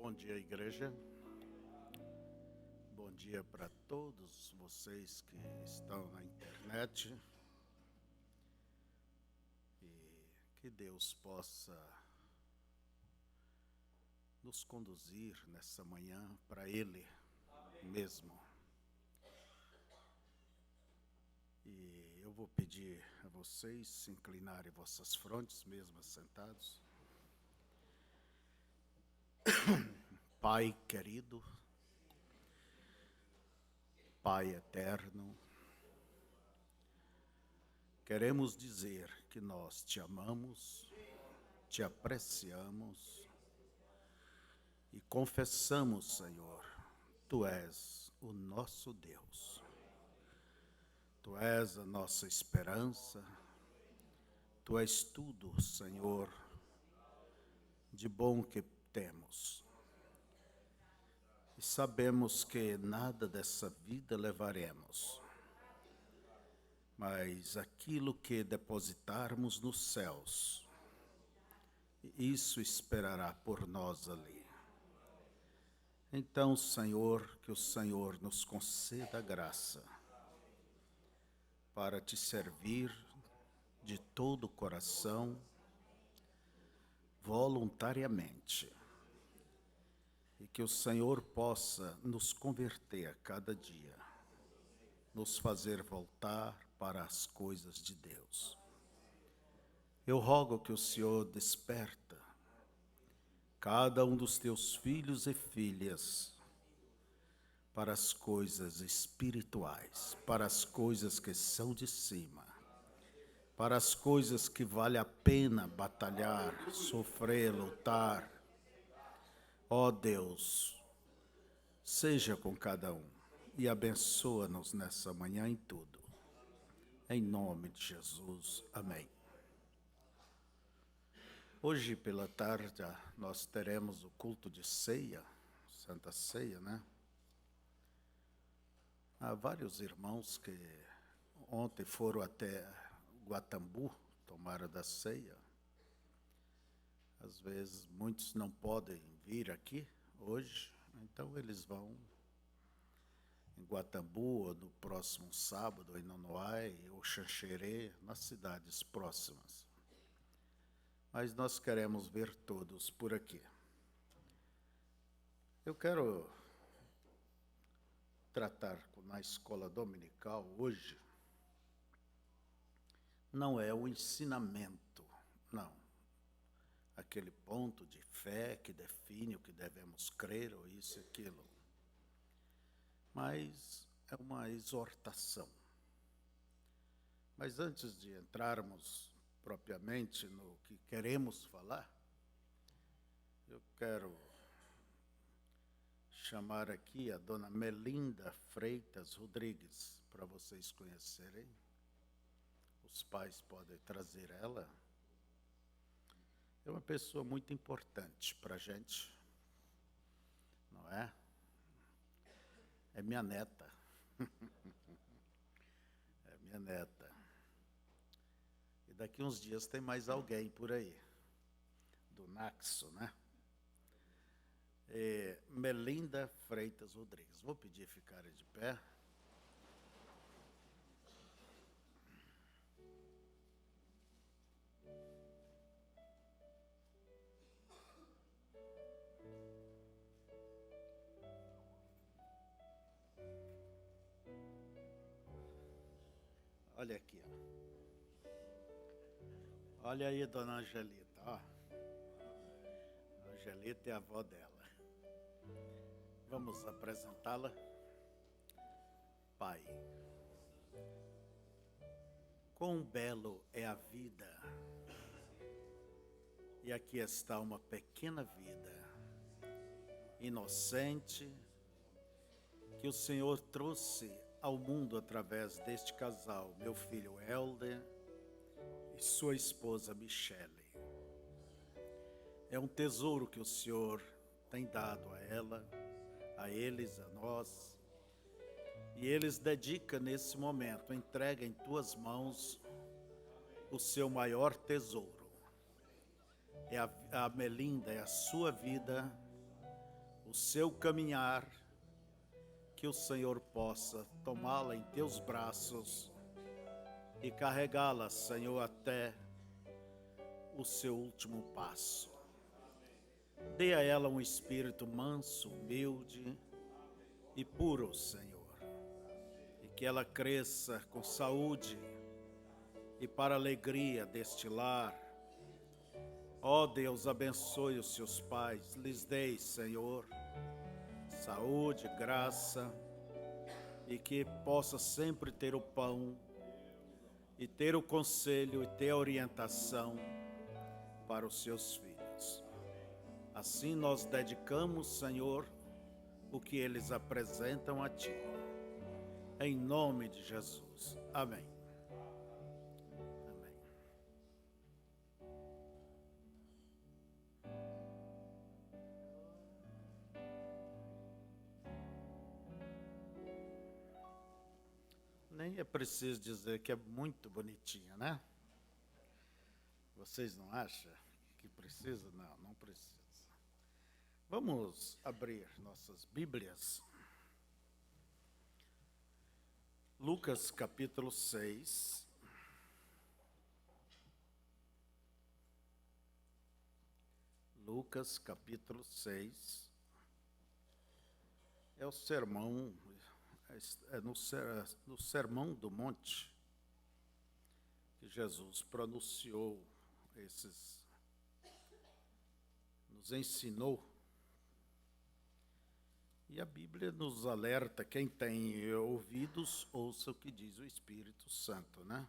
Bom dia, igreja. Bom dia para todos vocês que estão na internet. E que Deus possa nos conduzir nessa manhã para Ele mesmo. E eu vou pedir a vocês se inclinarem vossas frontes, mesmo assentados. Pai querido, Pai eterno, queremos dizer que nós te amamos, te apreciamos e confessamos, Senhor, Tu és o nosso Deus. Tu és a nossa esperança, Tu és tudo, Senhor, de bom que temos. E sabemos que nada dessa vida levaremos, mas aquilo que depositarmos nos céus, isso esperará por nós ali. Então, Senhor, que o Senhor nos conceda a graça para te servir de todo o coração, voluntariamente, e que o Senhor possa nos converter a cada dia, nos fazer voltar para as coisas de Deus. Eu rogo que o Senhor desperta cada um dos teus filhos e filhas para as coisas espirituais, para as coisas que são de cima, para as coisas que vale a pena batalhar, sofrer, lutar. Ó Deus, seja com cada um e abençoa-nos nessa manhã em tudo. Em nome de Jesus, amém. Hoje pela tarde nós teremos o culto de ceia, Santa Ceia, né? Há vários irmãos que ontem foram até Guatambu, tomaram da ceia. Às vezes muitos não podem vir aqui hoje, então eles vão em Guatambu, ou no próximo sábado, em Nonoai, ou Xanxerê, nas cidades próximas. Mas nós queremos ver todos por aqui. Eu quero tratar na escola dominical hoje, não é o ensinamento, não. Aquele ponto de fé que define o que devemos crer, ou isso e aquilo. Mas é uma exortação. Mas antes de entrarmos propriamente no que queremos falar, eu quero chamar aqui a dona Melinda Freitas Rodrigues, para vocês conhecerem. Os pais podem trazer ela. É uma pessoa muito importante para a gente, não é? É minha neta. É minha neta. E daqui uns dias tem mais alguém por aí, do Naxo, né? Melinda Freitas Rodrigues. Vou pedir ficarem de pé. Olha aqui, ó. Olha aí, dona Angelita, ó. A Angelita é a avó dela. Vamos apresentá-la. Pai, quão belo é a vida. E aqui está uma pequena vida, inocente, que o Senhor trouxe ao mundo através deste casal, meu filho Helder e sua esposa Michele. É um tesouro que o Senhor tem dado a ela, a eles, a nós. E eles dedicam nesse momento, entrega em tuas mãos o seu maior tesouro. É a Melinda, é a sua vida, o seu caminhar, que o Senhor possa tomá-la em teus braços e carregá-la, Senhor, até o seu último passo. Dê a ela um espírito manso, humilde e puro, Senhor, e que ela cresça com saúde e para a alegria deste lar. Ó Deus, abençoe os seus pais, lhes dê, Senhor, saúde, graça, e que possa sempre ter o pão, e ter o conselho, e ter a orientação para os seus filhos. Assim nós dedicamos, Senhor, o que eles apresentam a Ti. Em nome de Jesus. Amém. Amém. Nem é preciso dizer que é muito bonitinha, né? Vocês não acham que precisa? Não, não precisa. Vamos abrir nossas Bíblias. Lucas capítulo 6. Lucas capítulo 6. É o sermão, no Sermão do Monte, que Jesus pronunciou nos ensinou. E a Bíblia nos alerta, quem tem ouvidos, ouça o que diz o Espírito Santo, né?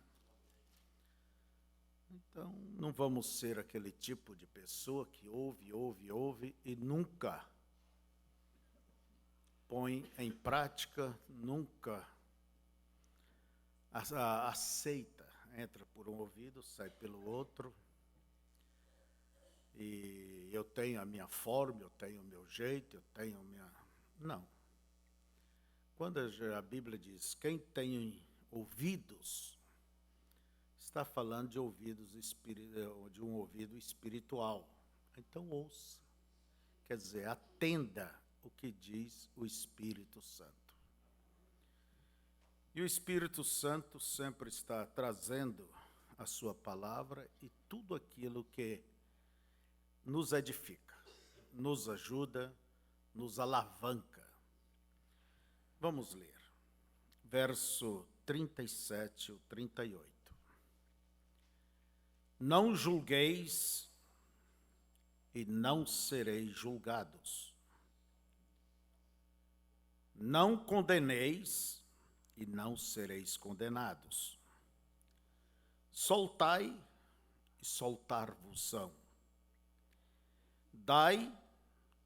Então, não vamos ser aquele tipo de pessoa que ouve e nunca põe em prática, nunca aceita. Entra por um ouvido, sai pelo outro. E eu tenho a minha forma, eu tenho o meu jeito, eu tenho a minha... Não. Quando a Bíblia diz, quem tem ouvidos, está falando de de um ouvido espiritual. Então ouça. Quer dizer, atenda o que diz o Espírito Santo. E o Espírito Santo sempre está trazendo a sua palavra e tudo aquilo que nos edifica, nos ajuda, nos alavanca. Vamos ler, verso 37 ou 38. Não julgueis e não sereis julgados. Não condeneis e não sereis condenados. Soltai e soltar-vos-ão. Dai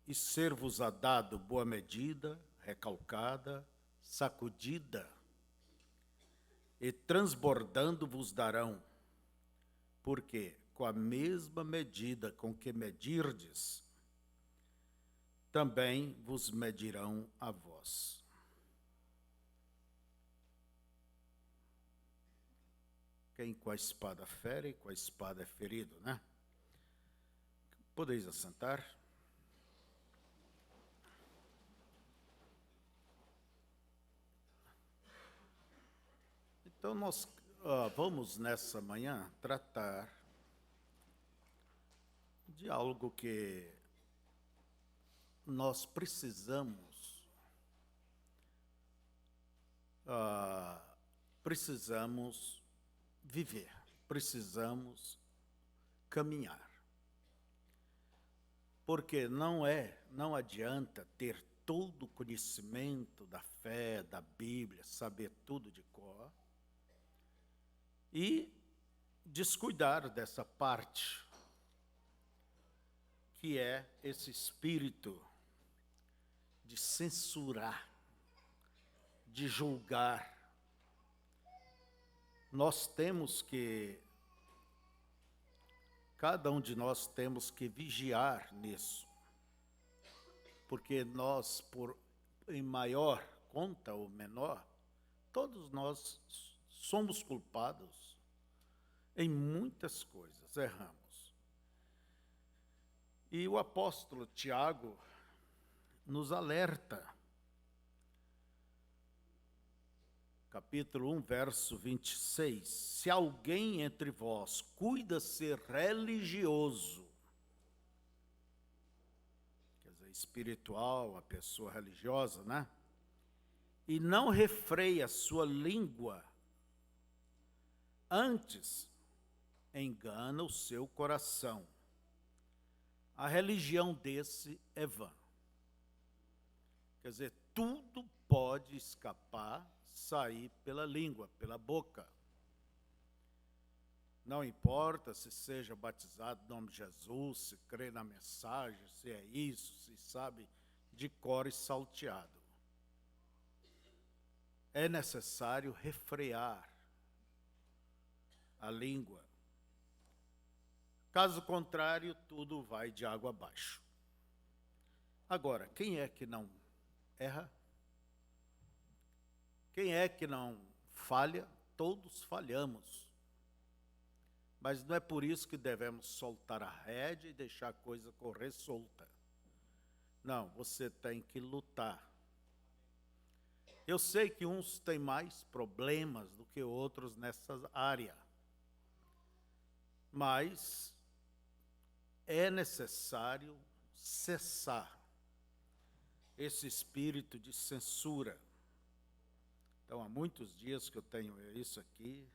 e ser-vos-á dado boa medida, recalcada, sacudida, e transbordando vos darão, porque com a mesma medida com que medirdes, também vos medirão a vós. Quem com a espada fere, com a espada é ferido, né? Podeis assentar. Então, nós vamos nessa manhã tratar de algo que nós precisamos viver, precisamos caminhar. Porque não adianta ter todo o conhecimento da fé, da Bíblia, saber tudo de cor, e descuidar dessa parte, que é esse espírito de censurar, de julgar. Cada um de nós temos que vigiar nisso, porque nós, em maior conta ou menor, todos nós somos culpados em muitas coisas, erramos. E o apóstolo Tiago, nos alerta. Capítulo 1, verso 26. Se alguém entre vós cuida ser religioso, quer dizer, espiritual, a pessoa religiosa, né? E não refreia sua língua, antes engana o seu coração. A religião desse é vã. Quer dizer, tudo pode escapar, sair pela língua, pela boca. Não importa se seja batizado em nome de Jesus, se crê na mensagem, se é isso, se sabe de cor e salteado. É necessário refrear a língua. Caso contrário, tudo vai de água abaixo. Agora, quem é que não erra? Quem é que não falha? Todos falhamos. Mas não é por isso que devemos soltar a rédea e deixar a coisa correr solta. Não, você tem que lutar. Eu sei que uns têm mais problemas do que outros nessa área. Mas é necessário cessar esse espírito de censura. Então, há muitos dias que eu tenho isso aqui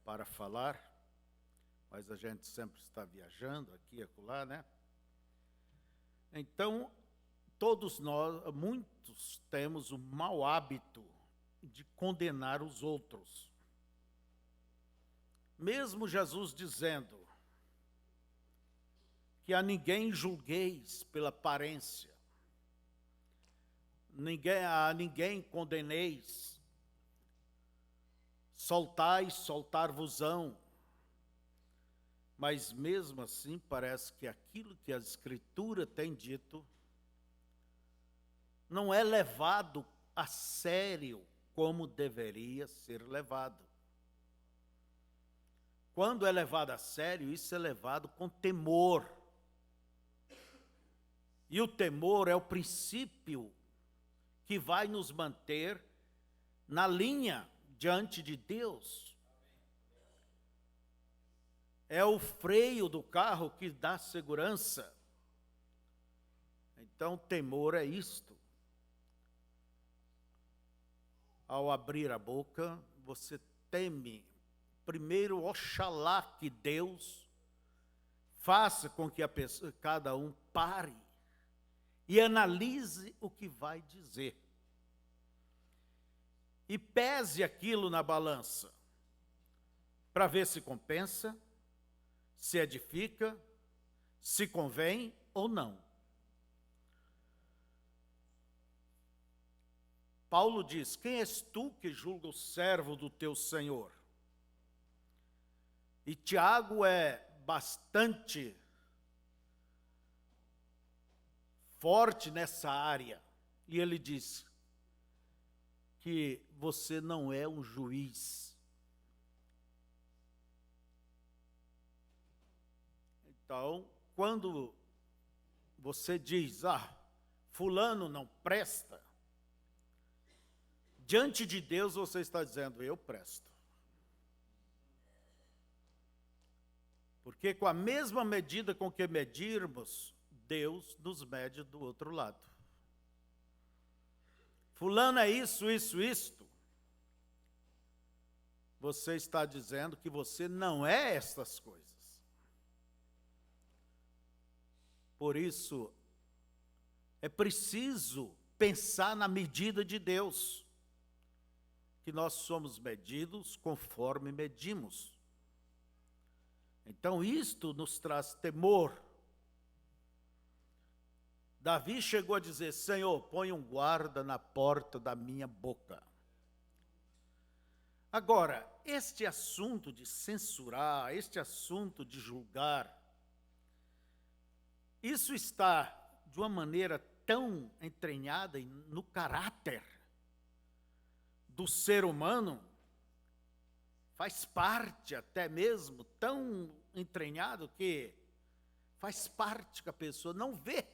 para falar, mas a gente sempre está viajando aqui e acolá, né? Então, todos nós, muitos temos o mau hábito de condenar os outros. Mesmo Jesus dizendo que a ninguém julgueis pela aparência, a ninguém condeneis, soltar-vos-ão. Mas mesmo assim parece que aquilo que a Escritura tem dito não é levado a sério como deveria ser levado. Quando é levado a sério, isso é levado com temor. E o temor é o princípio que vai nos manter na linha diante de Deus. É o freio do carro que dá segurança. Então, temor é isto. Ao abrir a boca, você teme. Primeiro, oxalá que Deus faça com que cada um pare e analise o que vai dizer. E pese aquilo na balança, para ver se compensa, se edifica, se convém ou não. Paulo diz: quem és tu que julga o servo do teu Senhor? E Tiago é bastante forte nessa área. E ele diz que você não é um juiz. Então, quando você diz, fulano não presta, diante de Deus você está dizendo, eu presto. Porque com a mesma medida com que medirmos, Deus nos mede do outro lado. Fulano é isso, isto. Você está dizendo que você não é estas coisas. Por isso, é preciso pensar na medida de Deus, que nós somos medidos conforme medimos. Então, isto nos traz temor. Davi chegou a dizer, Senhor, põe um guarda na porta da minha boca. Agora, este assunto de censurar, este assunto de julgar, isso está de uma maneira tão entranhada no caráter do ser humano, faz parte até mesmo tão entranhado que faz parte que a pessoa não vê.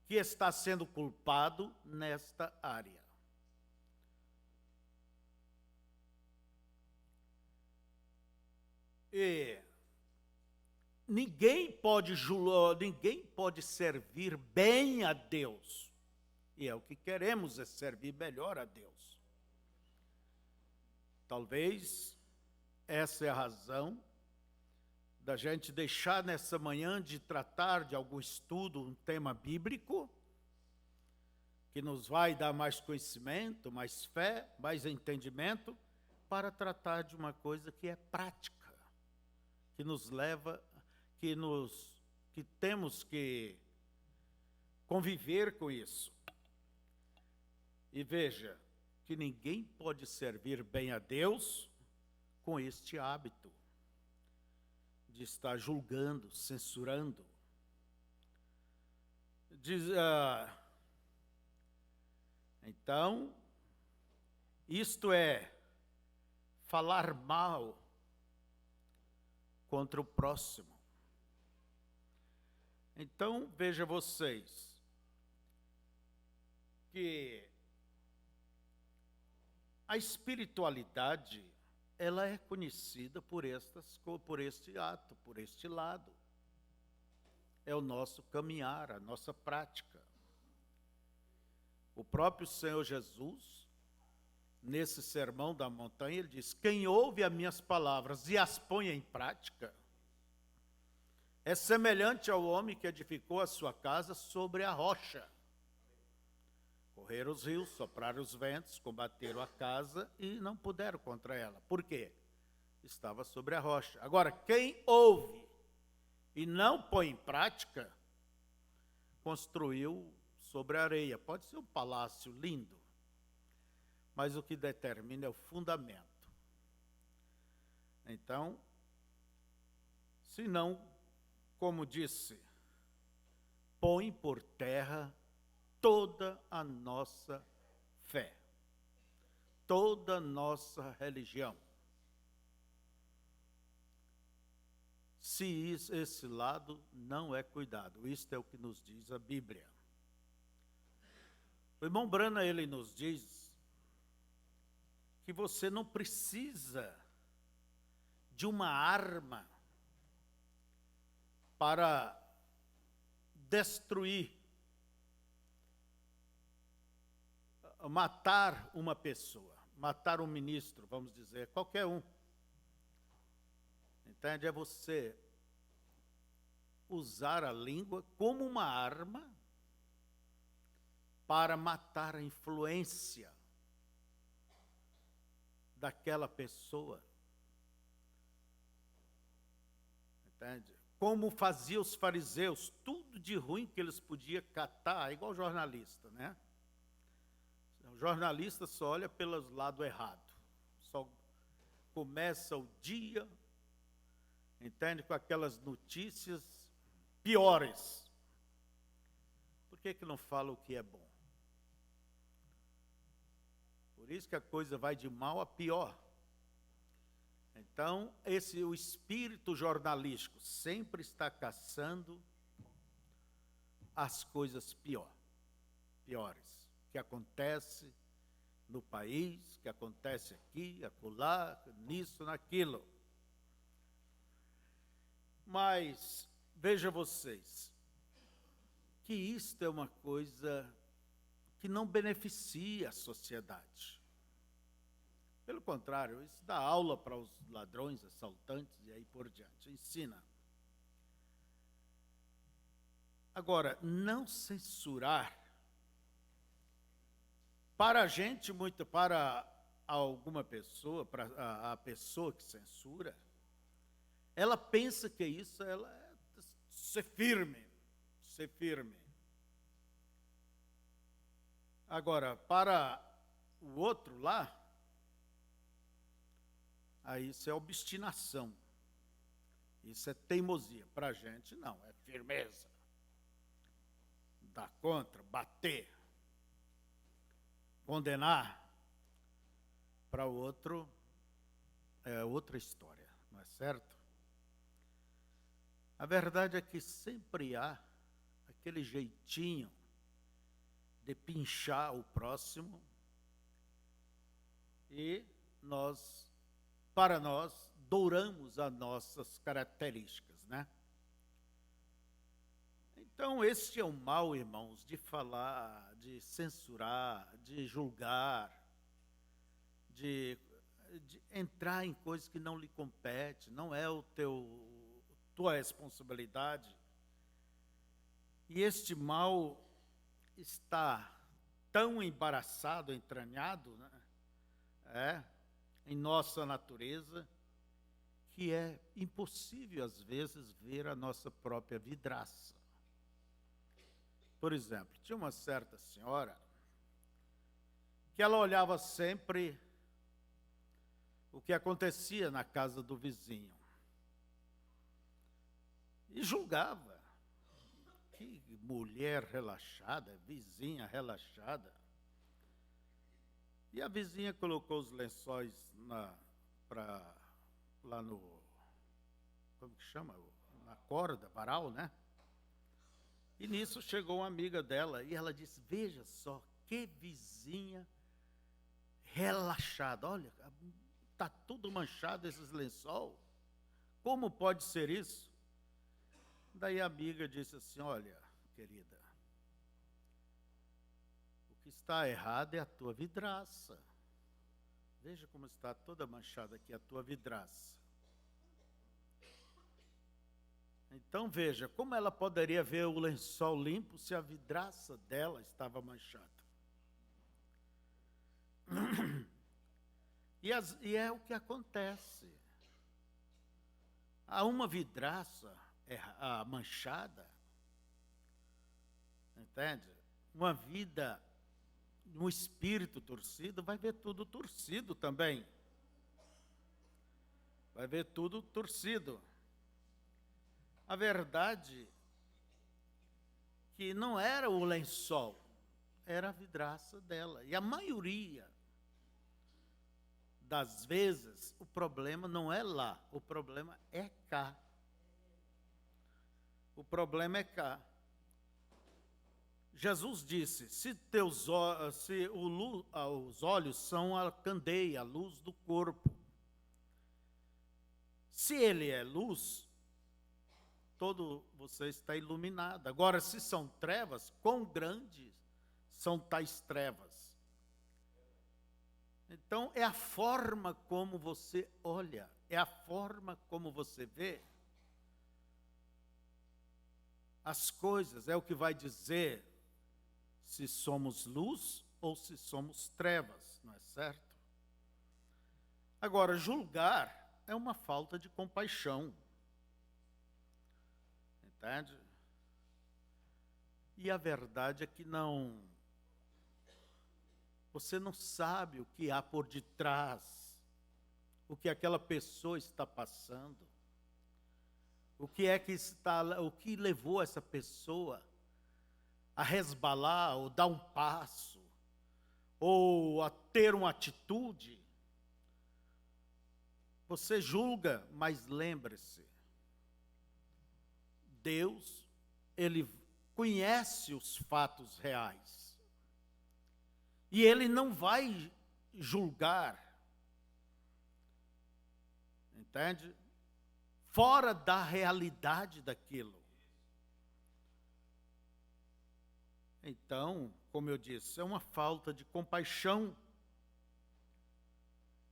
que está sendo culpado nesta área. E ninguém pode servir bem a Deus. E é o que queremos, é servir melhor a Deus. Talvez essa é a razão da gente deixar nessa manhã de tratar de algum estudo, um tema bíblico, que nos vai dar mais conhecimento, mais fé, mais entendimento, para tratar de uma coisa que é prática, que nos leva, que temos que conviver com isso. E veja que ninguém pode servir bem a Deus com este hábito de estar julgando, censurando. Então, isto é falar mal contra o próximo. Então, veja vocês que a espiritualidade, ela é conhecida por este ato, por este lado. É o nosso caminhar, a nossa prática. O próprio Senhor Jesus, nesse sermão da montanha, ele diz: quem ouve as minhas palavras e as põe em prática, é semelhante ao homem que edificou a sua casa sobre a rocha. Correram os rios, sopraram os ventos, combateram a casa e não puderam contra ela. Por quê? Estava sobre a rocha. Agora, quem ouve e não põe em prática, construiu sobre a areia. Pode ser um palácio lindo, mas o que determina é o fundamento. Então, se não, como disse, põe por terra toda a nossa fé, toda a nossa religião. Se esse lado não é cuidado, isto é o que nos diz a Bíblia. O irmão Branham, ele nos diz que você não precisa de uma arma para destruir, matar uma pessoa, matar um ministro, vamos dizer, qualquer um. Entende? É você usar a língua como uma arma para matar a influência daquela pessoa. Entende? Como faziam os fariseus, tudo de ruim que eles podiam catar, igual jornalista, né? O jornalista só olha pelo lado errado, só começa o dia, entende, com aquelas notícias piores. Por que não fala o que é bom? Por isso que a coisa vai de mal a pior. Então, o espírito jornalístico sempre está caçando as coisas piores, que acontece no país, que acontece aqui, acolá, nisso, naquilo. Mas, veja vocês, que isto é uma coisa que não beneficia a sociedade. Pelo contrário, isso dá aula para os ladrões, assaltantes e aí por diante, ensina. Agora, não censurar, para a gente, para alguma pessoa, para a pessoa que censura, ela pensa que isso ela é ser firme. Agora, para o outro lá, aí isso é obstinação, isso é teimosia. Para a gente, não, é firmeza. Dar contra, bater, condenar. Para o outro, é outra história, não é certo? A verdade é que sempre há aquele jeitinho de pinchar o próximo, e para nós, douramos as nossas características, né? Então, este é o mal, irmãos, de falar, de censurar, de julgar, de entrar em coisas que não lhe competem, não é tua responsabilidade. E este mal está tão embaraçado, entranhado, né, em nossa natureza, que é impossível, às vezes, ver a nossa própria vidraça. Por exemplo, tinha uma certa senhora que ela olhava sempre o que acontecia na casa do vizinho e julgava. Que mulher relaxada, vizinha relaxada. E a vizinha colocou os lençóis lá no, como que chama? Na corda, varal, né? E nisso chegou uma amiga dela e ela disse: veja só, que vizinha relaxada. Olha, está tudo manchado esses lençol. Como pode ser isso? Daí a amiga disse assim: olha, querida, o que está errado é a tua vidraça. Veja como está toda manchada aqui a tua vidraça. Então veja, como ela poderia ver o lençol limpo se a vidraça dela estava manchada? E é o que acontece. Há uma vidraça manchada, entende? Uma vida, um espírito torcido, vai ver tudo torcido também. Vai ver tudo torcido. A verdade que não era o lençol, era a vidraça dela. E a maioria das vezes, o problema não é lá, o problema é cá. O problema é cá. Jesus disse: os olhos são a candeia, a luz do corpo. Se ele é luz, todo você está iluminado. Agora, se são trevas, quão grandes são tais trevas? Então, é a forma como você olha, é a forma como você vê as coisas, é o que vai dizer se somos luz ou se somos trevas, não é certo? Agora, julgar é uma falta de compaixão. Entende? E a verdade é que você não sabe o que há por detrás, o que aquela pessoa está passando, o que levou essa pessoa a resbalar, ou dar um passo, ou a ter uma atitude. Você julga, mas lembre-se, Deus, Ele conhece os fatos reais. E Ele não vai julgar, entende? Fora da realidade daquilo. Então, como eu disse, é uma falta de compaixão.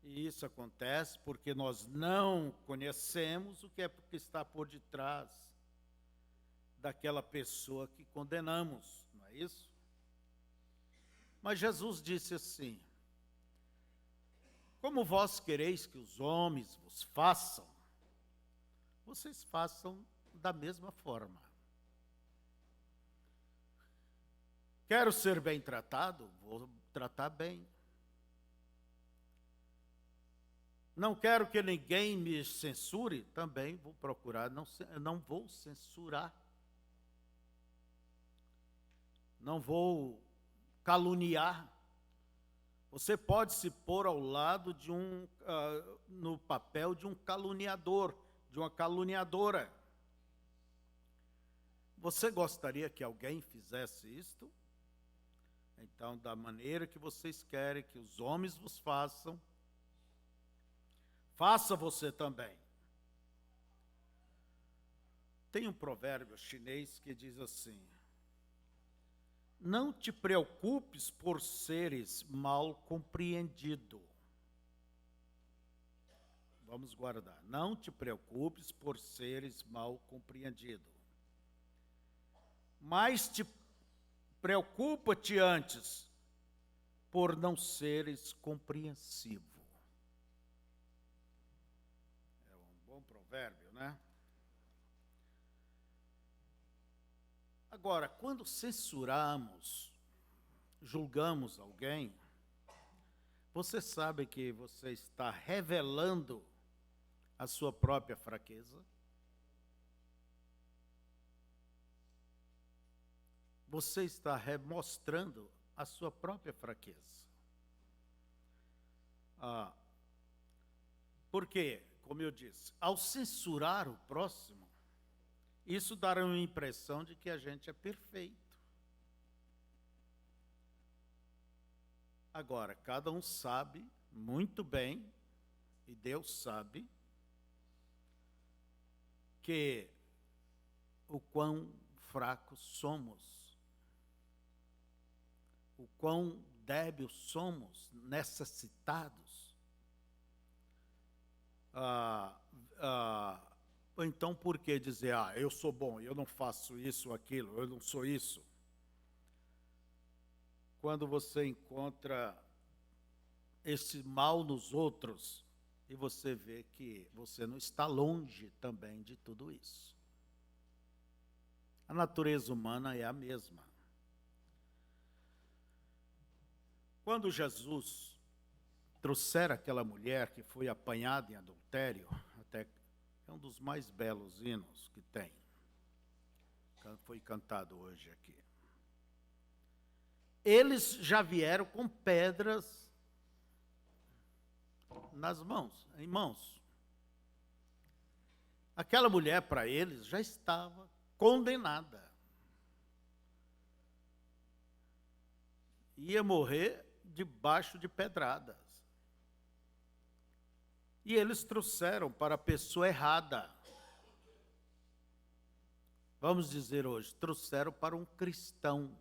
E isso acontece porque nós não conhecemos o que está por detrás daquela pessoa que condenamos, não é isso? Mas Jesus disse assim: como vós quereis que os homens vos façam, vocês façam da mesma forma. Quero ser bem tratado, vou tratar bem. Não quero que ninguém me censure, também vou procurar, não vou censurar. Não vou caluniar. Você pode se pôr ao lado no papel de um caluniador, de uma caluniadora. Você gostaria que alguém fizesse isto? Então, da maneira que vocês querem que os homens vos façam, faça você também. Tem um provérbio chinês que diz assim: não te preocupes por seres mal compreendido. Vamos guardar. Não te preocupes por seres mal compreendido. Mas preocupa-te antes por não seres compreensivo. É um bom provérbio, né? Agora, quando censuramos, julgamos alguém, você sabe que você está revelando a sua própria fraqueza? Você está mostrando a sua própria fraqueza. Porque, como eu disse, ao censurar o próximo, isso dará uma impressão de que a gente é perfeito. Agora, cada um sabe muito bem, e Deus sabe, que o quão fracos somos, o quão débeis somos, necessitados. Então, por que dizer, eu sou bom, eu não faço isso ou aquilo, eu não sou isso? Quando você encontra esse mal nos outros, e você vê que você não está longe também de tudo isso. A natureza humana é a mesma. Quando Jesus trouxera aquela mulher que foi apanhada em adultério, até é um dos mais belos hinos que tem, foi cantado hoje aqui. Eles já vieram com pedras em mãos. Aquela mulher, para eles, já estava condenada. Ia morrer debaixo de pedradas. E eles trouxeram para a pessoa errada. Vamos dizer hoje, trouxeram para um cristão.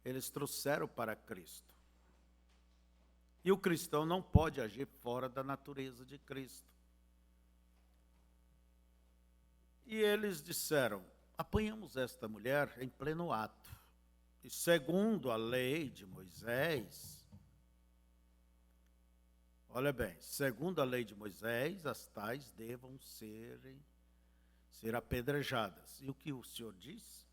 Eles trouxeram para Cristo. E o cristão não pode agir fora da natureza de Cristo. E eles disseram, apanhamos esta mulher em pleno ato. E segundo a lei de Moisés, olha bem, segundo a lei de Moisés, as tais devam ser apedrejadas. E o que o Senhor diz?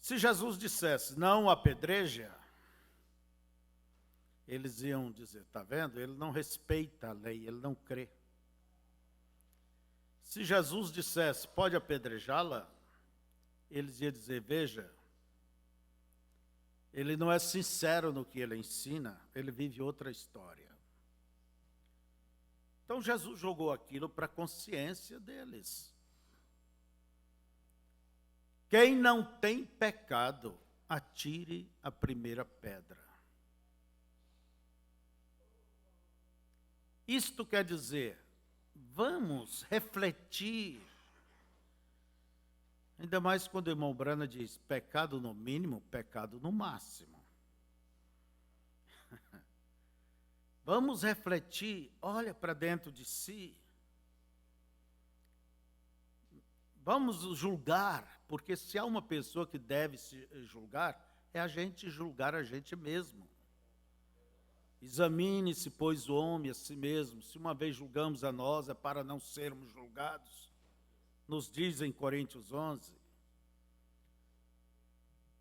Se Jesus dissesse, não apedreja, eles iam dizer, está vendo? Ele não respeita a lei, ele não crê. Se Jesus dissesse, pode apedrejá-la, eles iam dizer, veja, ele não é sincero no que ele ensina, ele vive outra história. Então Jesus jogou aquilo para a consciência deles. Quem não tem pecado, atire a primeira pedra. Isto quer dizer, vamos refletir. Ainda mais quando o irmão Brana diz, pecado no mínimo, pecado no máximo. Vamos refletir, olha para dentro de si. Vamos julgar, porque se há uma pessoa que deve se julgar, é a gente julgar a gente mesmo. Examine-se, pois, o homem a si mesmo. Se uma vez julgamos a nós, é para não sermos julgados. Nos diz em Coríntios 11.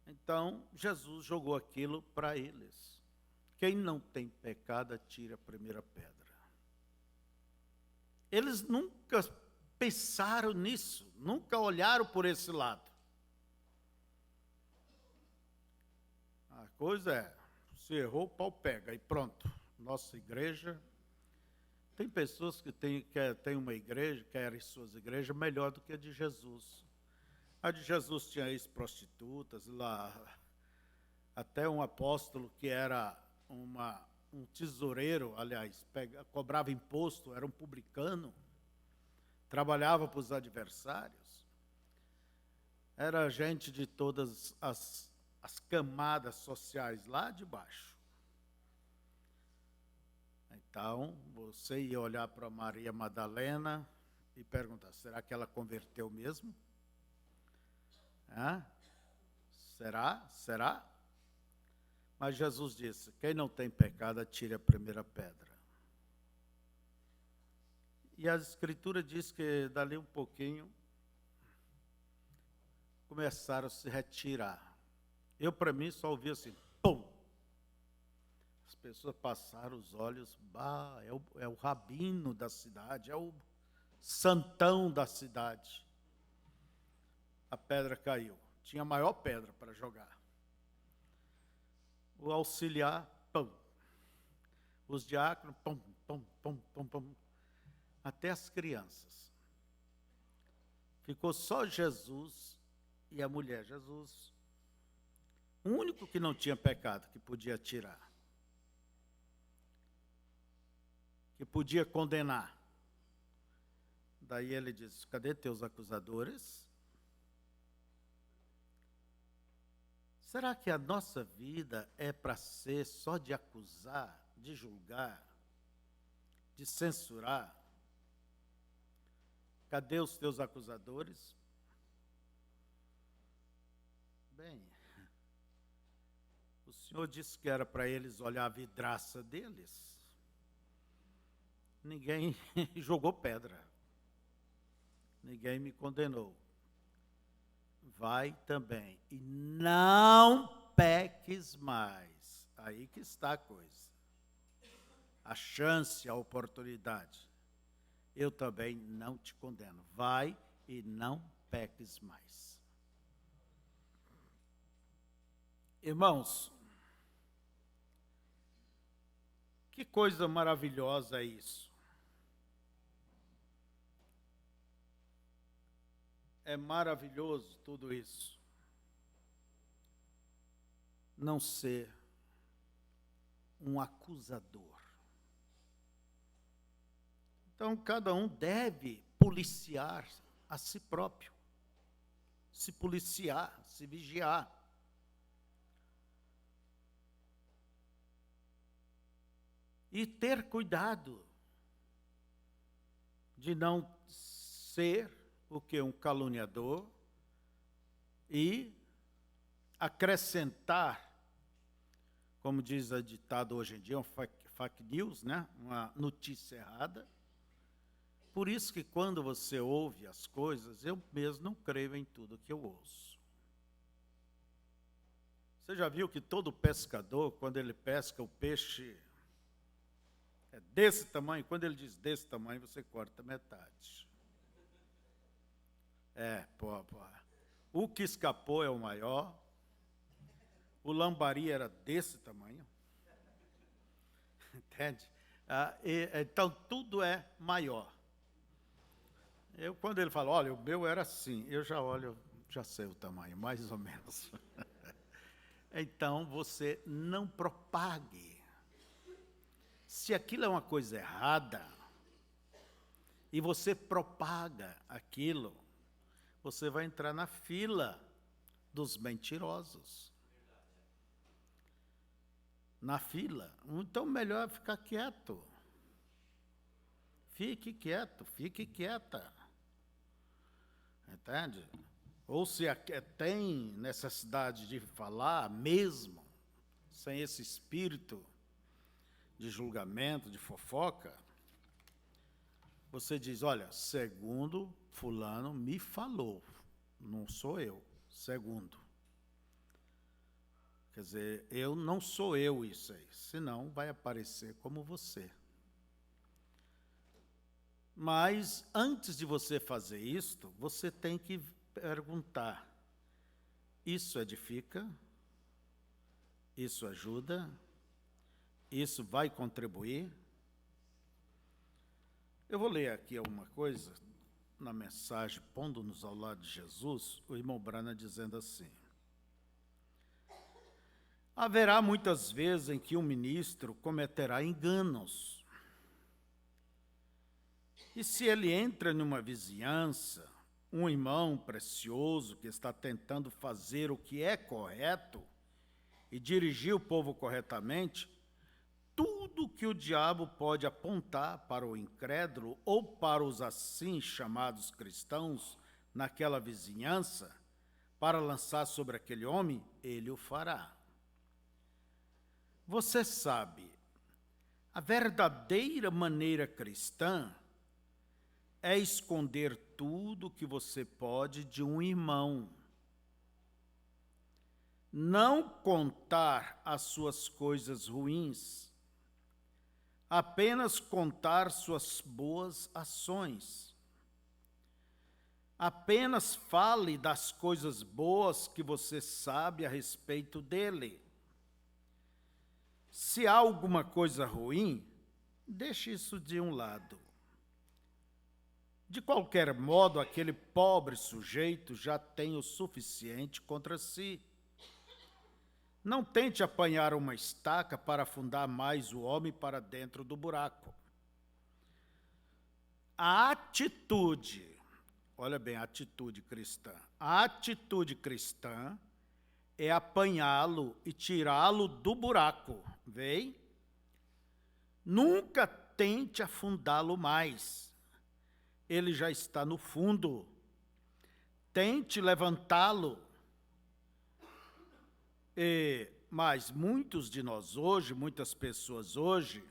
Então, Jesus jogou aquilo para eles. Quem não tem pecado, atire a primeira pedra. Eles nunca pensaram nisso, nunca olharam por esse lado. A coisa é, se errou, o pau pega e pronto. Nossa igreja, tem pessoas que têm uma igreja, querem suas igrejas melhor do que a de Jesus. A de Jesus tinha ex-prostitutas, lá até um apóstolo que era um tesoureiro, aliás, cobrava imposto, era um publicano, trabalhava para os adversários. Era gente de todas as camadas sociais lá de baixo. Então, você ia olhar para Maria Madalena e perguntar, será que ela converteu mesmo? Será? Será? Mas Jesus disse, quem não tem pecado, atire a primeira pedra. E a Escritura diz que dali um pouquinho começaram a se retirar. Eu, para mim, só ouvi assim, pum! As pessoas passaram os olhos, é o rabino da cidade, é o santão da cidade. A pedra caiu. Tinha a maior pedra para jogar. O auxiliar, pum. Os diáconos, pum, pum, pum, pum, pum. Até as crianças. Ficou só Jesus e a mulher. Jesus, o único que não tinha pecado, que podia tirar. Que podia condenar. Daí ele diz, cadê teus acusadores? Será que a nossa vida é para ser só de acusar, de julgar, de censurar? Cadê os teus acusadores? Bem, o Senhor disse que era para eles olhar a vidraça deles. Ninguém jogou pedra. Ninguém me condenou. Vai também. E não peques mais. Aí que está a coisa. A chance, a oportunidade. Eu também não te condeno. Vai e não peques mais. Irmãos, que coisa maravilhosa é isso. É maravilhoso tudo isso. Não ser um acusador. Então, cada um deve policiar a si próprio. Se policiar, se vigiar. E ter cuidado de não ser o que? Um caluniador e acrescentar, como diz a ditado hoje em dia, um fake news, né? Uma notícia errada. Por isso que quando você ouve as coisas, eu mesmo não creio em tudo que eu ouço. Você já viu que todo pescador, quando ele pesca o peixe, é desse tamanho? Quando ele diz desse tamanho, você corta metade. O que escapou é o maior. O lambari era desse tamanho. Entende? Então, tudo é maior. Quando ele fala, olha, o meu era assim, eu já olho, já sei o tamanho, mais ou menos. Então, você não propague. Se aquilo é uma coisa errada, e você propaga aquilo, você vai entrar na fila dos mentirosos. Na fila. Então, melhor ficar quieto. Fique quieto, fique quieta. Entende? Ou se tem necessidade de falar mesmo, sem esse espírito de julgamento, de fofoca, você diz, olha, segundo fulano me falou, não sou eu, segundo. Quer dizer, eu não sou eu isso aí, senão vai aparecer como você. Mas, antes de você fazer isto, você tem que perguntar, isso edifica? Isso ajuda? Isso vai contribuir? Eu vou ler aqui alguma coisa na mensagem Pondo-nos ao Lado de Jesus, o irmão Branham dizendo assim: haverá muitas vezes em que um ministro cometerá enganos. E se ele entra numa vizinhança, um irmão precioso que está tentando fazer o que é correto e dirigir o povo corretamente, tudo que o diabo pode apontar para o incrédulo ou para os assim chamados cristãos naquela vizinhança, para lançar sobre aquele homem, ele o fará. Você sabe, a verdadeira maneira cristã é esconder tudo que você pode de um irmão. Não contar as suas coisas ruins, apenas contar suas boas ações. Apenas fale das coisas boas que você sabe a respeito dele. Se há alguma coisa ruim, deixe isso de um lado. De qualquer modo, aquele pobre sujeito já tem o suficiente contra si. Não tente apanhar uma estaca para afundar mais o homem para dentro do buraco. A atitude, olha bem, a atitude cristã. A atitude cristã é apanhá-lo e tirá-lo do buraco, vê? Nunca tente afundá-lo mais. Ele já está no fundo. Tente levantá-lo. Mas muitos de nós hoje, muitas pessoas hoje,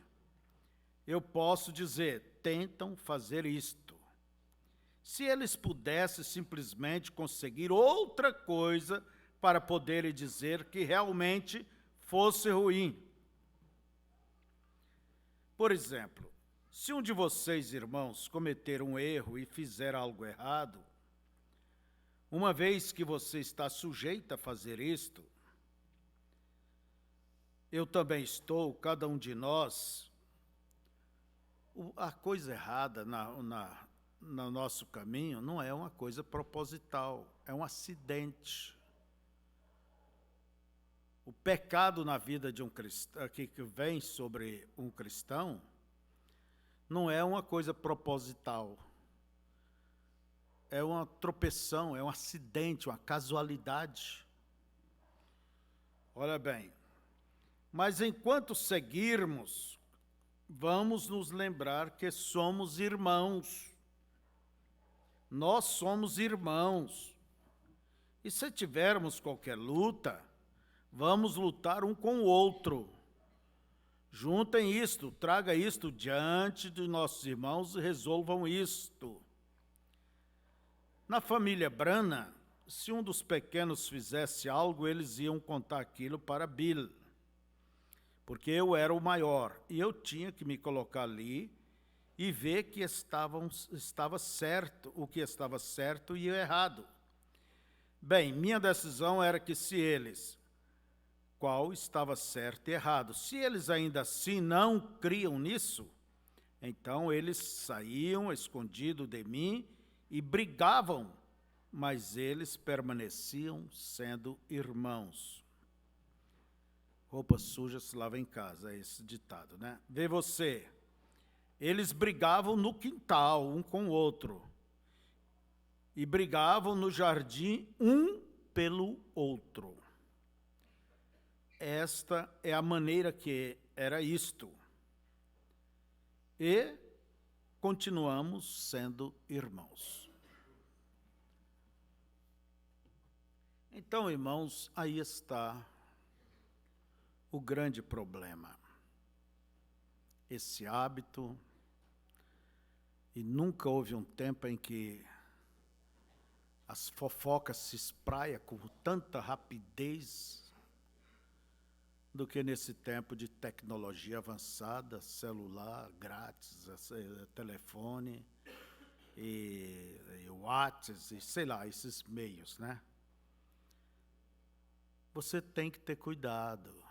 eu posso dizer, tentam fazer isto. Se eles pudessem simplesmente conseguir outra coisa para poderem dizer que realmente fosse ruim. Por exemplo, se um de vocês, irmãos, cometer um erro e fizer algo errado, uma vez que você está sujeito a fazer isto, eu também estou, cada um de nós, a coisa errada no nosso caminho não é uma coisa proposital, é um acidente. O pecado na vida de um cristão, que vem sobre um cristão, não é uma coisa proposital. É uma tropeção, é um acidente, uma casualidade. Olha bem, mas enquanto seguirmos, vamos nos lembrar que somos irmãos. Nós somos irmãos. E se tivermos qualquer luta, vamos lutar um com o outro. Juntem isto, traga isto diante de nossos irmãos e resolvam isto. Na família Branham, se um dos pequenos fizesse algo, eles iam contar aquilo para Bill, porque eu era o maior, e eu tinha que me colocar ali e ver que estava certo, o que estava certo e o errado. Bem, minha decisão era que se eles, qual estava certo e errado, se eles ainda assim não criam nisso, então eles saíam escondidos de mim e brigavam, mas eles permaneciam sendo irmãos. Roupa suja se lava em casa, é esse ditado, né? Vê você, eles brigavam no quintal, um com o outro, e brigavam no jardim, um pelo outro. Esta é a maneira que era isto. E continuamos sendo irmãos. Então, irmãos, aí está o grande problema. Esse hábito, e nunca houve um tempo em que as fofocas se espraiam com tanta rapidez do que nesse tempo de tecnologia avançada, celular grátis, telefone, e WhatsApp, e sei lá, esses meios, né? Você tem que ter cuidado.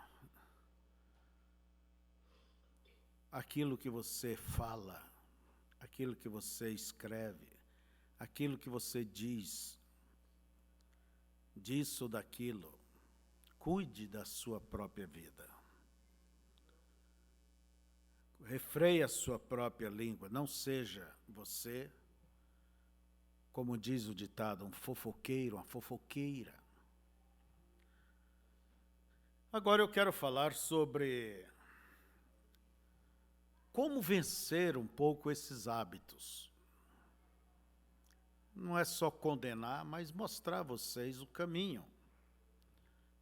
Aquilo que você fala, aquilo que você escreve, aquilo que você diz, disso ou daquilo. Cuide da sua própria vida. Refreie a sua própria língua. Não seja você, como diz o ditado, um fofoqueiro, uma fofoqueira. Agora eu quero falar sobre como vencer um pouco esses hábitos. Não é só condenar, mas mostrar a vocês o caminho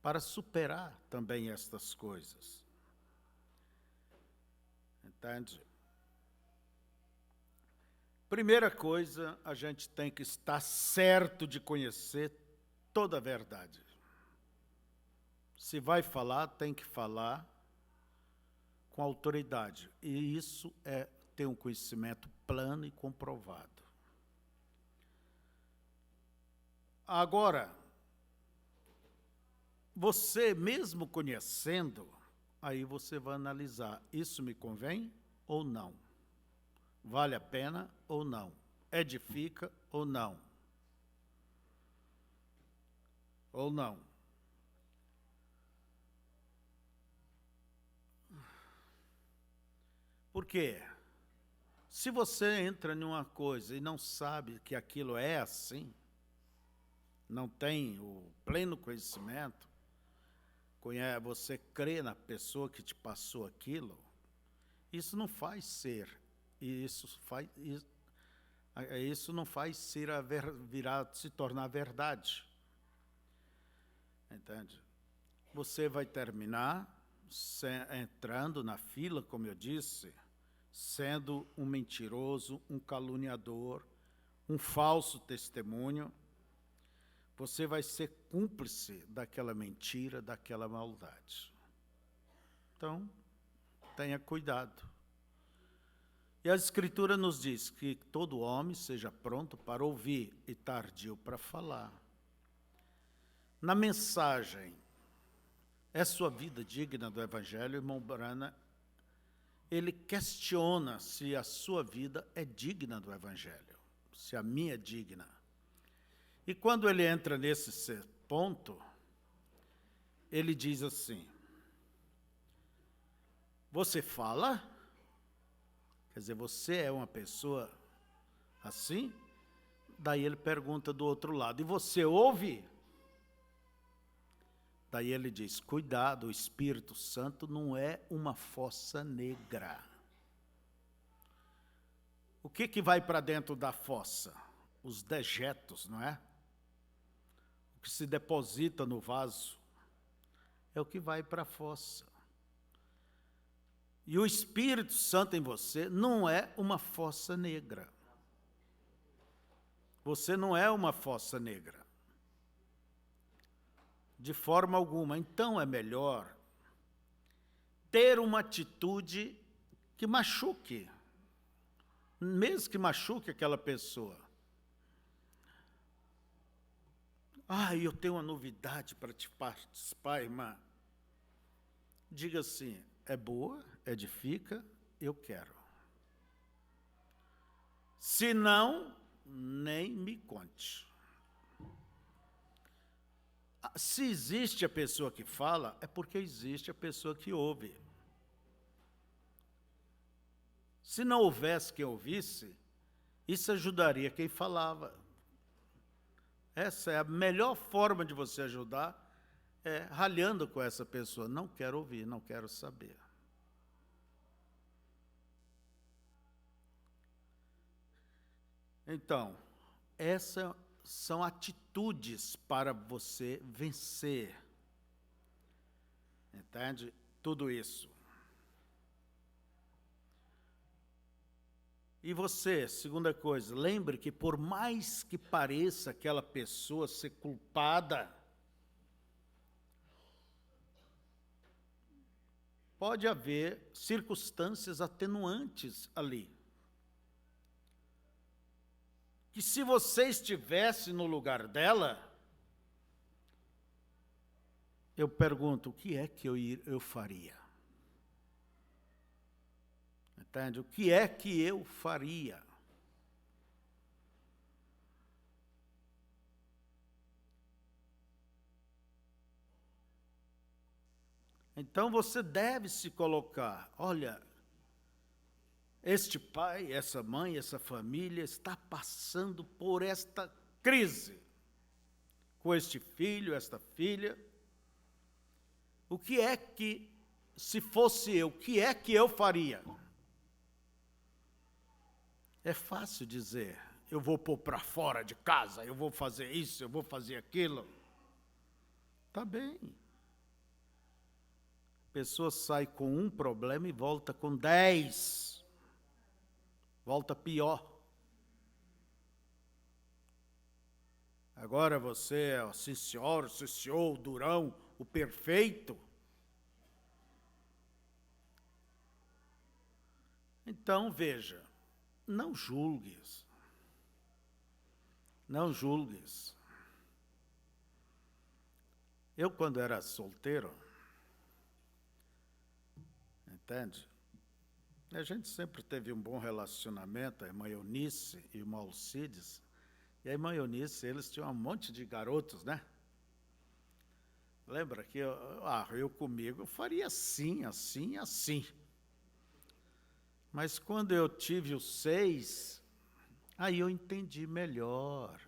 para superar também estas coisas. Entende? Primeira coisa, a gente tem que estar certo de conhecer toda a verdade. Se vai falar, tem que falar com autoridade. E isso é ter um conhecimento plano e comprovado. Agora, você mesmo conhecendo, aí você vai analisar, isso me convém ou não? Vale a pena ou não? Edifica ou não? Ou não? Por quê? Se você entra em uma coisa e não sabe que aquilo é assim, não tem o pleno conhecimento, você crê na pessoa que te passou aquilo, isso não faz ser, isso não faz ser se tornar verdade. Entende? Você vai terminar entrando na fila, como eu disse, sendo um mentiroso, um caluniador, um falso testemunho. Você vai ser cúmplice daquela mentira, daquela maldade. Então, tenha cuidado. E a Escritura nos diz que todo homem seja pronto para ouvir e tardio para falar. Na mensagem, é sua vida digna do Evangelho, irmão Brana? Ele questiona se a sua vida é digna do Evangelho, se a minha é digna. E quando ele entra nesse ponto, ele diz assim, você fala? Quer dizer, você é uma pessoa assim? Daí ele pergunta do outro lado, e você ouve? Daí ele diz, cuidado, o Espírito Santo não é uma fossa negra. O que vai para dentro da fossa? Os dejetos, não é? O que se deposita no vaso é o que vai para a fossa. E o Espírito Santo em você não é uma fossa negra. Você não é uma fossa negra. De forma alguma. Então é melhor ter uma atitude que machuque, mesmo que machuque aquela pessoa. Eu tenho uma novidade para te participar, irmã. Diga assim, é boa, edifica, eu quero. Se não, nem me conte. Se existe a pessoa que fala, é porque existe a pessoa que ouve. Se não houvesse quem ouvisse, isso ajudaria quem falava. Essa é a melhor forma de você ajudar, ralhando com essa pessoa. Não quero ouvir, não quero saber. Então, essas são atitudes para você vencer. Entende? Tudo isso. E você, segunda coisa, lembre que por mais que pareça aquela pessoa ser culpada, pode haver circunstâncias atenuantes ali. Que se você estivesse no lugar dela, eu pergunto, o que é que eu faria? Entende? O que é que eu faria? Então você deve se colocar, olha, este pai, essa mãe, essa família está passando por esta crise, com este filho, esta filha. O que é que, se fosse eu, o que é que eu faria? É fácil dizer, eu vou pôr para fora de casa, eu vou fazer isso, eu vou fazer aquilo. Tá bem. A pessoa sai com um problema e volta com 10. Volta pior. Agora você é o sim senhor, o durão, o perfeito. Então, veja, não julgues. Não julgues. Eu, quando era solteiro, entende? A gente sempre teve um bom relacionamento, a irmã Eunice e o irmão Alcides. E a irmã Eunice, eles tinham um monte de garotos, né? Lembra que eu comigo faria assim, assim, assim. Mas quando eu tive os 6, aí eu entendi melhor.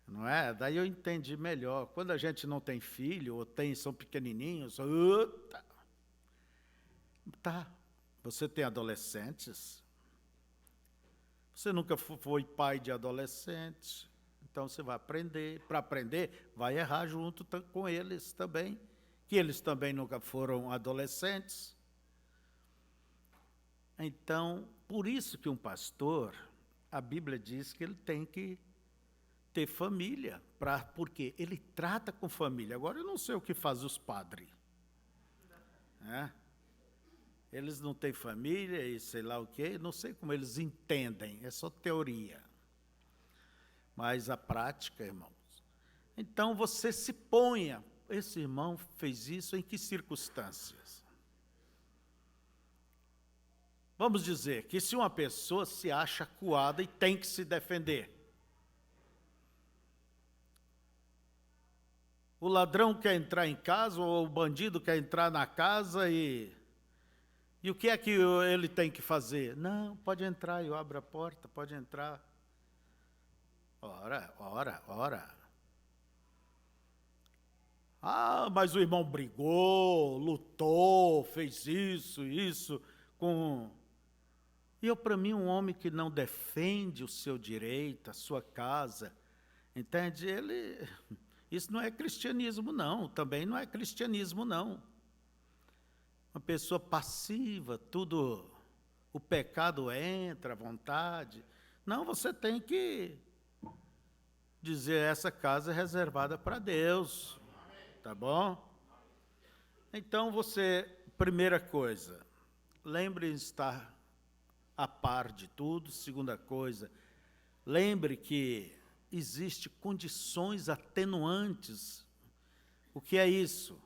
Não é? Daí eu entendi melhor. Quando a gente não tem filho, ou são pequenininhos, tá. Você tem adolescentes. Você nunca foi pai de adolescente. Então você vai aprender. Para aprender, vai errar junto com eles também. Que eles também nunca foram adolescentes. Então, por isso que um pastor, a Bíblia diz que ele tem que ter família, porque ele trata com família. Agora, eu não sei o que faz os padres. Né? Eles não têm família e sei lá o quê, não sei como eles entendem, é só teoria. Mas a prática, irmãos. Então, você se ponha. Esse irmão fez isso em que circunstâncias? Vamos dizer que se uma pessoa se acha acuada e tem que se defender. O ladrão quer entrar em casa, ou o bandido quer entrar na casa e o que é que ele tem que fazer? Não, pode entrar, eu abro a porta, pode entrar. Ora. Ah, mas o irmão brigou, lutou, fez isso, com... E para mim, um homem que não defende o seu direito, a sua casa, entende? Isso não é cristianismo, não. Também não é cristianismo, não. Uma pessoa passiva, tudo, o pecado entra à vontade. Não, você tem que dizer, essa casa é reservada para Deus, tá bom? Então primeira coisa, lembre de estar a par de tudo. Segunda coisa, lembre que existem condições atenuantes. O que é isso?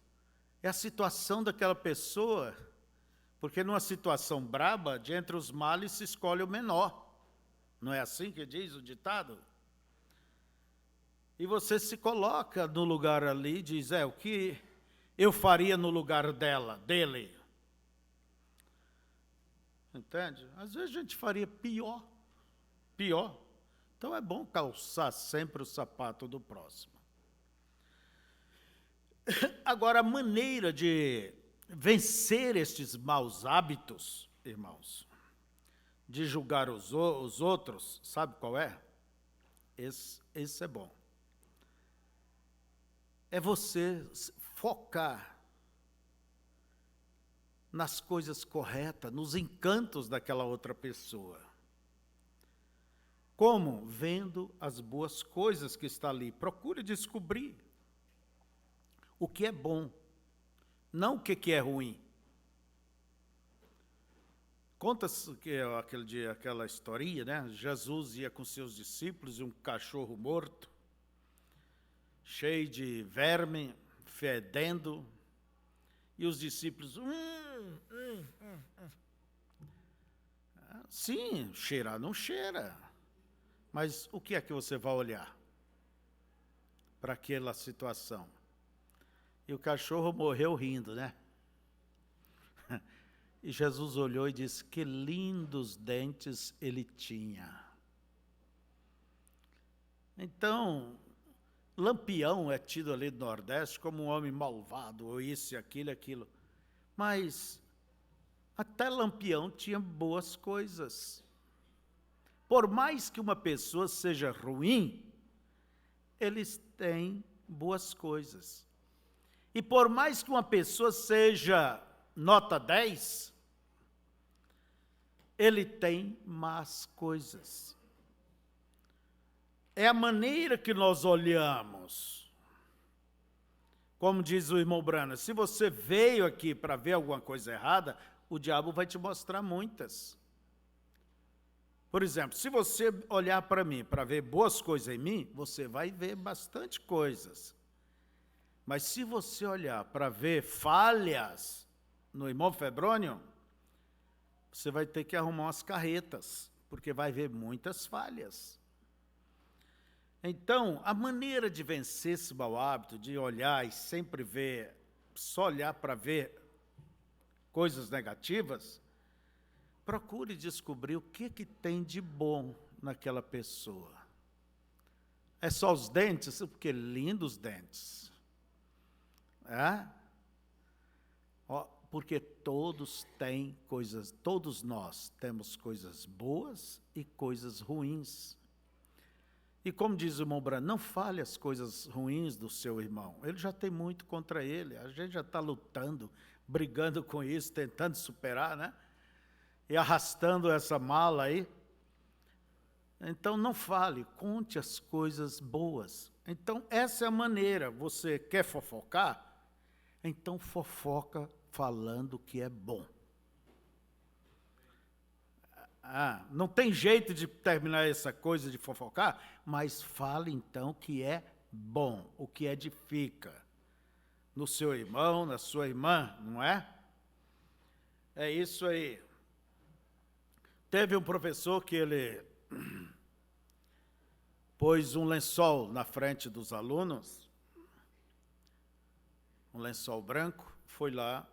É a situação daquela pessoa, porque numa situação braba, de entre os males se escolhe o menor. Não é assim que diz o ditado? E você se coloca no lugar ali e diz, o que eu faria no lugar dele? Entende? Às vezes a gente faria pior. Então é bom calçar sempre o sapato do próximo. Agora, a maneira de vencer estes maus hábitos, irmãos, de julgar os outros, sabe qual é? Esse é bom. É você focar nas coisas corretas, nos encantos daquela outra pessoa. Como? Vendo as boas coisas que está ali. Procure descobrir o que é bom, não o que é ruim. Conta-se que aquele dia, aquela historinha, né? Jesus ia com seus discípulos e um cachorro morto, cheio de verme, fedendo, e os discípulos, sim, cheirar não cheira, mas o que é que você vai olhar para aquela situação? E o cachorro morreu rindo, né? E Jesus olhou e disse, que lindos dentes ele tinha. Então, Lampião é tido ali do Nordeste como um homem malvado, ou isso, aquilo. Mas até Lampião tinha boas coisas. Por mais que uma pessoa seja ruim, eles têm boas coisas. E por mais que uma pessoa seja nota 10, ele tem más coisas. É a maneira que nós olhamos. Como diz o irmão Brana, se você veio aqui para ver alguma coisa errada, o diabo vai te mostrar muitas. Por exemplo, se você olhar para mim, para ver boas coisas em mim, você vai ver bastante coisas. Mas se você olhar para ver falhas no irmão Febrônio, você vai ter que arrumar umas carretas, porque vai ver muitas falhas. Então, a maneira de vencer esse mau hábito, de olhar e sempre ver, só olhar para ver coisas negativas, procure descobrir o que tem de bom naquela pessoa. É só os dentes? Porque lindos dentes. É? Porque todos têm coisas, todos nós temos coisas boas e coisas ruins. E como diz o irmão Brano, não fale as coisas ruins do seu irmão. Ele já tem muito contra ele, a gente já está lutando, brigando com isso, tentando superar, né? E arrastando essa mala aí. Então, não fale, conte as coisas boas. Então, essa é a maneira. Você quer fofocar? Então, fofoca falando que é bom. Não tem jeito de terminar essa coisa de fofocar, mas fale então que é bom, o que edifica no seu irmão, na sua irmã, não é? É isso aí. Teve um professor que ele pôs um lençol na frente dos alunos, um lençol branco, foi lá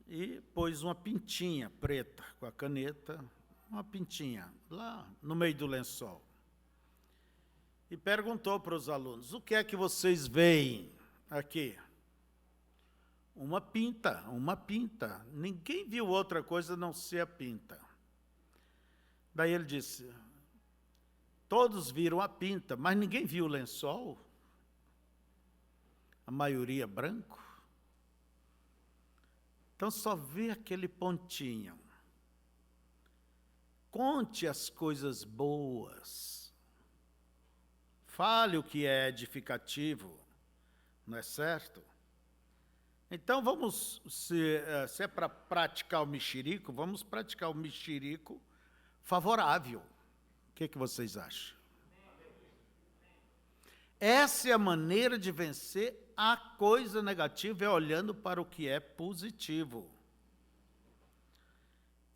e pôs uma pintinha preta com a caneta, uma pintinha lá no meio do lençol. E perguntou para os alunos, o que é que vocês veem aqui? Uma pinta, uma pinta. Ninguém viu outra coisa a não ser a pinta. Daí ele disse, todos viram a pinta, mas ninguém viu o lençol? A maioria branco? Então, só vê aquele pontinho. Conte as coisas boas. Fale o que é edificativo, não é certo? Então, vamos, se é para praticar o mexerico, vamos praticar o mexerico favorável. O que vocês acham? Essa é a maneira de vencer a coisa negativa, é olhando para o que é positivo.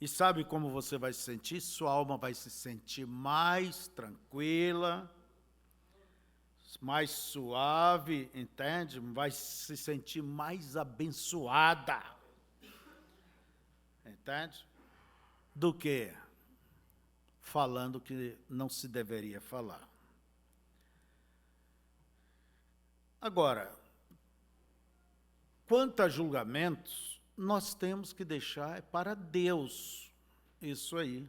E sabe como você vai se sentir? Sua alma vai se sentir mais tranquila, mais suave, entende? Vai se sentir mais abençoada, entende? Do que falando que não se deveria falar. Agora, quanto a julgamentos, nós temos que deixar para Deus isso aí.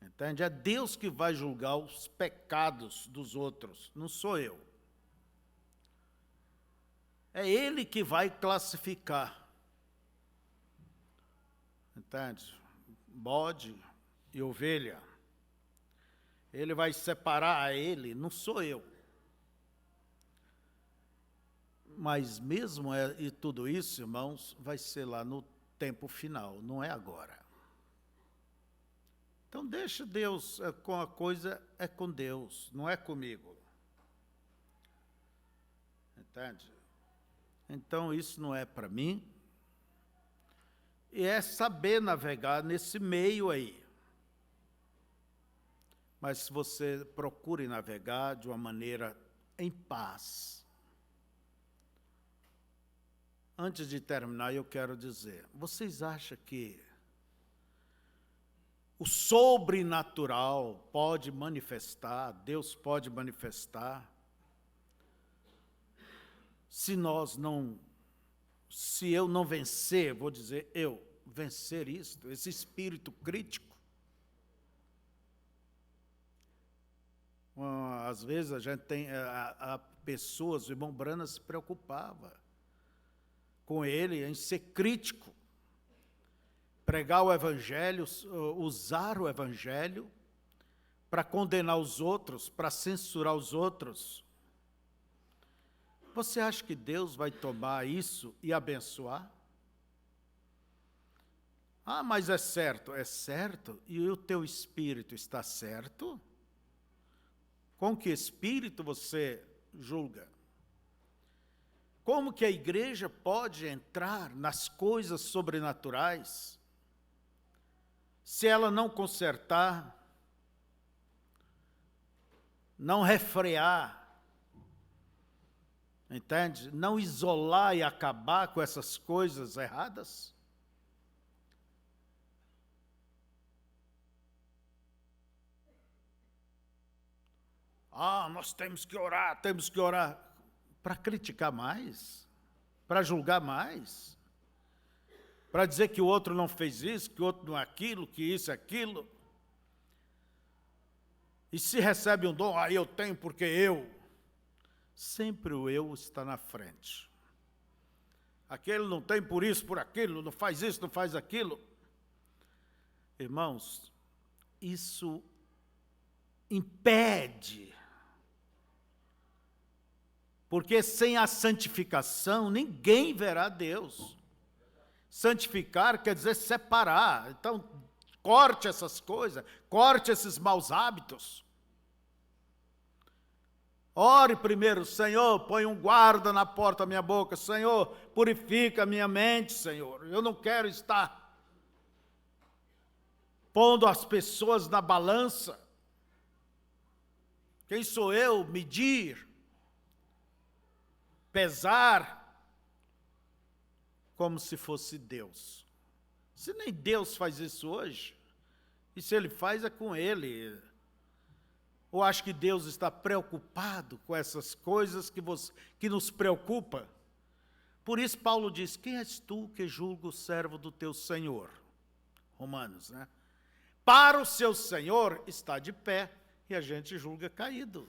Entende? É Deus que vai julgar os pecados dos outros, não sou eu. É Ele que vai classificar. Entende? Bode e ovelha. Ele vai separar a ele, não sou eu. Mas mesmo e tudo isso, irmãos, vai ser lá no tempo final, não é agora. Então deixa Deus, com a coisa é com Deus, não é comigo. Entende? Então isso não é para mim. E é saber navegar nesse meio aí. Mas se você procure navegar de uma maneira em paz. Antes de terminar, eu quero dizer, vocês acham que o sobrenatural pode manifestar, Deus pode manifestar, se eu não vencer, vou dizer, eu vencer isto, esse espírito crítico? Às vezes a gente tem pessoas, o irmão Brana se preocupava com ele em ser crítico, pregar o evangelho, usar o evangelho para condenar os outros, para censurar os outros. Você acha que Deus vai tomar isso e abençoar? Ah, mas é certo. É certo? E o teu espírito está certo? Com que espírito você julga? Como que a igreja pode entrar nas coisas sobrenaturais se ela não consertar, não refrear, entende? Não isolar e acabar com essas coisas erradas? Ah, nós temos que orar para criticar mais, para julgar mais, para dizer que o outro não fez isso, que o outro não é aquilo, que isso é aquilo. E se recebe um dom, eu tenho porque eu. Sempre o eu está na frente. Aquele não tem por isso, por aquilo, não faz isso, não faz aquilo. Irmãos, isso impede. Porque sem a santificação, ninguém verá Deus. Santificar quer dizer separar. Então, corte essas coisas, corte esses maus hábitos. Ore primeiro, Senhor, põe um guarda na porta da minha boca. Senhor, purifica a minha mente, Senhor. Eu não quero estar pondo as pessoas na balança. Quem sou eu? Medir, pesar, como se fosse Deus. Se nem Deus faz isso hoje, e se Ele faz é com Ele. Ou acho que Deus está preocupado com essas coisas que nos preocupam? Por isso Paulo diz, quem és tu que julga o servo do teu Senhor? Romanos, né? Para o seu Senhor está de pé, e a gente julga caído.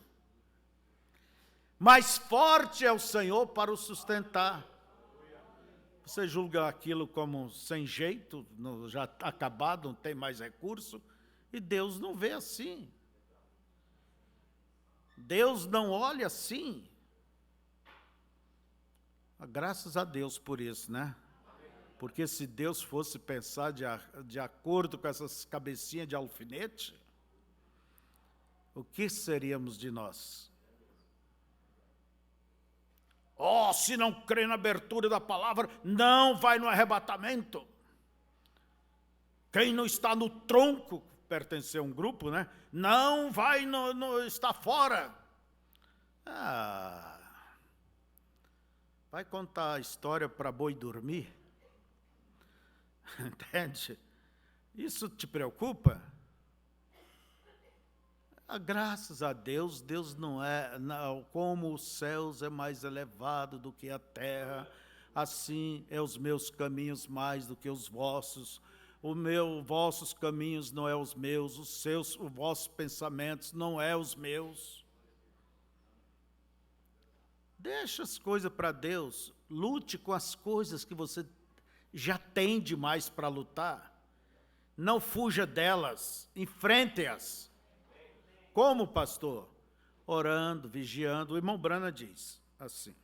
Mais forte é o Senhor para o sustentar. Você julga aquilo como sem jeito, já acabado, não tem mais recurso, e Deus não vê assim. Deus não olha assim. Graças a Deus por isso, né? Porque se Deus fosse pensar de acordo com essas cabecinhas de alfinete, o que seríamos de nós? Oh, se não crê na abertura da palavra, não vai no arrebatamento. Quem não está no tronco, pertencer a um grupo, né? Não vai, está fora. Vai contar a história para boi dormir? Entende? Isso te preocupa? Graças a Deus, Deus não é, como os céus é mais elevado do que a terra, assim é os meus caminhos mais do que os vossos. Vossos caminhos não é os meus, os vossos pensamentos não é os meus. Deixa as coisas para Deus, lute com as coisas que você já tem demais para lutar. Não fuja delas, enfrente-as. Como, pastor? Orando, vigiando. O irmão Brana diz assim,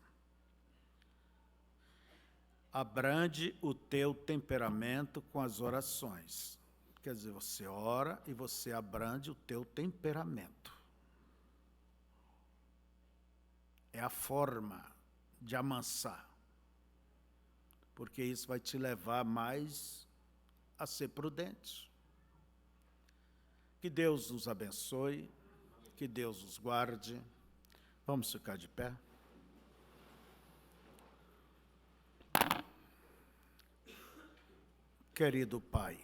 abrande o teu temperamento com as orações. Quer dizer, você ora e você abrande o teu temperamento. É a forma de amansar. Porque isso vai te levar mais a ser prudente. Que Deus nos abençoe, que Deus nos guarde. Vamos ficar de pé? Querido Pai,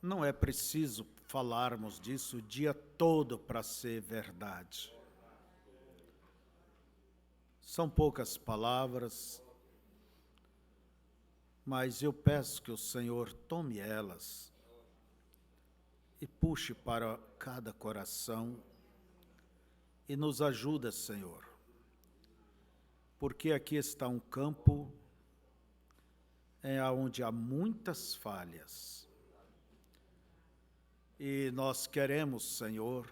não é preciso falarmos disso o dia todo para ser verdade. São poucas palavras, mas eu peço que o Senhor tome elas e puxe para cada coração e nos ajude, Senhor, porque aqui está um campo onde há muitas falhas e nós queremos, Senhor,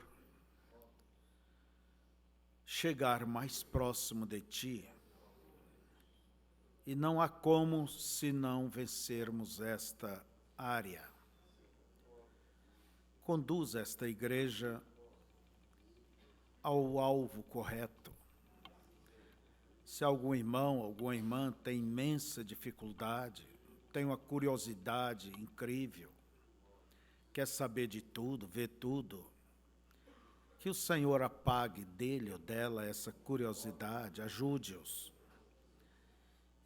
chegar mais próximo de Ti, e não há como se não vencermos esta área. Conduz esta igreja ao alvo correto. Se algum irmão, alguma irmã tem imensa dificuldade, tem uma curiosidade incrível, quer saber de tudo, ver tudo, que o Senhor apague dele ou dela essa curiosidade, ajude-os.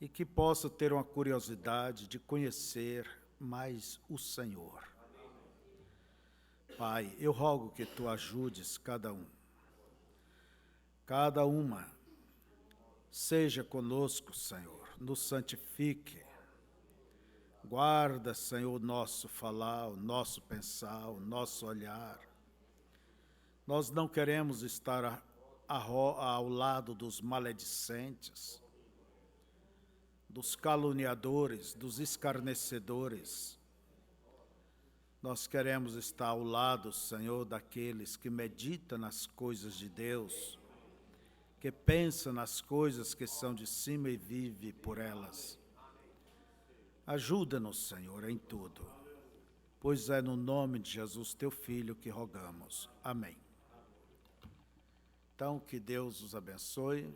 E que possa ter uma curiosidade de conhecer mais o Senhor. Pai, eu rogo que Tu ajudes cada um. Cada uma, seja conosco, Senhor, nos santifique. Guarda, Senhor, o nosso falar, o nosso pensar, o nosso olhar. Nós não queremos estar ao lado dos maledicentes, dos caluniadores, dos escarnecedores. Nós queremos estar ao lado, Senhor, daqueles que meditam nas coisas de Deus, que pensam nas coisas que são de cima e vivem por elas. Ajuda-nos, Senhor, em tudo, pois é no nome de Jesus, Teu Filho, que rogamos. Amém. Então, que Deus os abençoe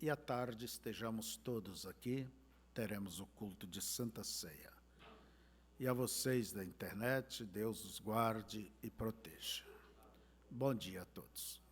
e à tarde estejamos todos aqui, teremos o culto de Santa Ceia. E a vocês da internet, Deus os guarde e proteja. Bom dia a todos.